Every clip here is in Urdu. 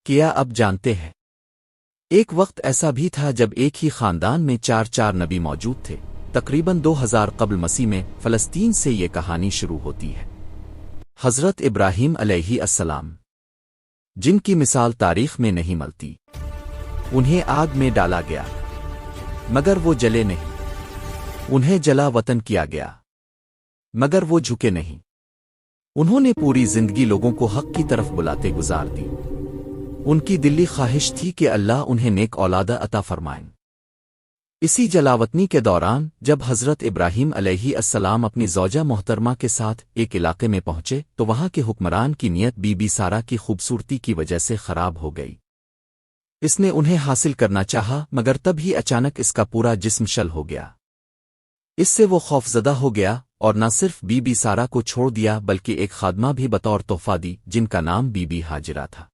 کیا اب جانتے ہیں؟ ایک وقت ایسا بھی تھا جب ایک ہی خاندان میں چار نبی موجود تھے۔ تقریباً 2000 قبل مسیح میں فلسطین سے یہ کہانی شروع ہوتی ہے۔ حضرت ابراہیم علیہ السلام، جن کی مثال تاریخ میں نہیں ملتی، انہیں آگ میں ڈالا گیا مگر وہ جلے نہیں، انہیں جلا وطن کیا گیا مگر وہ جھکے نہیں، انہوں نے پوری زندگی لوگوں کو حق کی طرف بلاتے گزار دی۔ ان کی دلی خواہش تھی کہ اللہ انہیں نیک اولاد عطا فرمائیں۔ اسی جلاوطنی کے دوران جب حضرت ابراہیم علیہ السلام اپنی زوجہ محترمہ کے ساتھ ایک علاقے میں پہنچے تو وہاں کے حکمران کی نیت بی بی سارہ کی خوبصورتی کی وجہ سے خراب ہو گئی۔ اس نے انہیں حاصل کرنا چاہا مگر تب ہی اچانک اس کا پورا جسم شل ہو گیا۔ اس سے وہ خوفزدہ ہو گیا اور نہ صرف بی بی سارہ کو چھوڑ دیا بلکہ ایک خادمہ بھی بطور تحفہ دی جن کا نام بی بی ہاجرہ تھا۔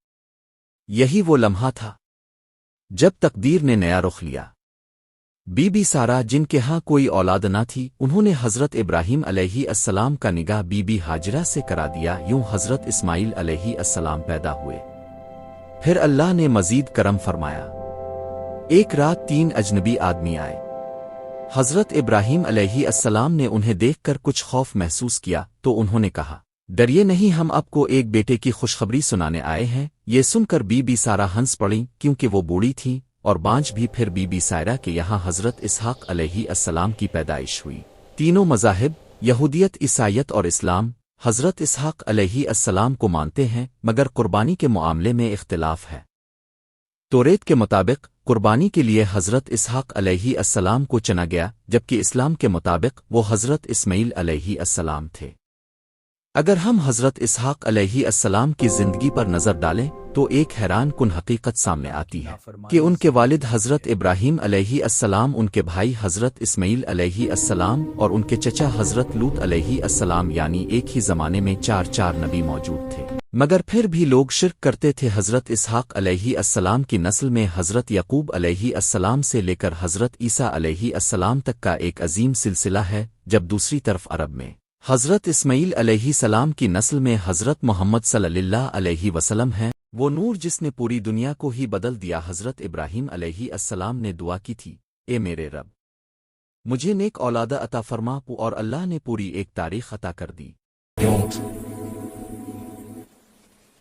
یہی وہ لمحہ تھا جب تقدیر نے نیا رخ لیا۔ بی بی سارہ جن کے ہاں کوئی اولاد نہ تھی، انہوں نے حضرت ابراہیم علیہ السلام کا نگاہ بی بی ہاجرہ سے کرا دیا، یوں حضرت اسماعیل علیہ السلام پیدا ہوئے۔ پھر اللہ نے مزید کرم فرمایا۔ ایک رات 3 اجنبی آدمی آئے۔ حضرت ابراہیم علیہ السلام نے انہیں دیکھ کر کچھ خوف محسوس کیا تو انہوں نے کہا، ڈریے نہیں، ہم آپ کو ایک بیٹے کی خوشخبری سنانے آئے ہیں۔ یہ سن کر بی بی سارہ ہنس پڑیں کیونکہ وہ بوڑھی تھیں اور بانجھ بھی۔ پھر بی بی سائرہ کے یہاں حضرت اسحاق علیہ السلام کی پیدائش ہوئی۔ تینوں مذاہب، یہودیت، عیسائیت اور اسلام، حضرت اسحاق علیہ السلام کو مانتے ہیں مگر قربانی کے معاملے میں اختلاف ہے۔ توریت کے مطابق قربانی کے لیے حضرت اسحاق علیہ السلام کو چنا گیا جبکہ اسلام کے مطابق وہ حضرت اسماعیل علیہ السلام تھے۔ اگر ہم حضرت اسحاق علیہ السلام کی زندگی پر نظر ڈالیں تو ایک حیران کن حقیقت سامنے آتی ہے کہ ان کے والد حضرت ابراہیم علیہ السلام، ان کے بھائی حضرت اسماعیل علیہ السلام اور ان کے چچا حضرت لوط علیہ السلام، یعنی ایک ہی زمانے میں چار نبی موجود تھے، مگر پھر بھی لوگ شرک کرتے تھے۔ حضرت اسحاق علیہ السلام کی نسل میں حضرت یعقوب علیہ السلام سے لے کر حضرت عیسیٰ علیہ السلام تک کا ایک عظیم سلسلہ ہے، جب دوسری طرف عرب میں حضرت اسماعیل علیہ السلام کی نسل میں حضرت محمد صلی اللہ علیہ وسلم ہے، وہ نور جس نے پوری دنیا کو ہی بدل دیا۔ حضرت ابراہیم علیہ السلام نے دعا کی تھی، اے میرے رب، مجھے نیک اولاد عطا فرما، اور اللہ نے پوری ایک تاریخ عطا کر دی۔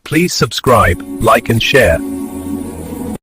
Please subscribe, like and share.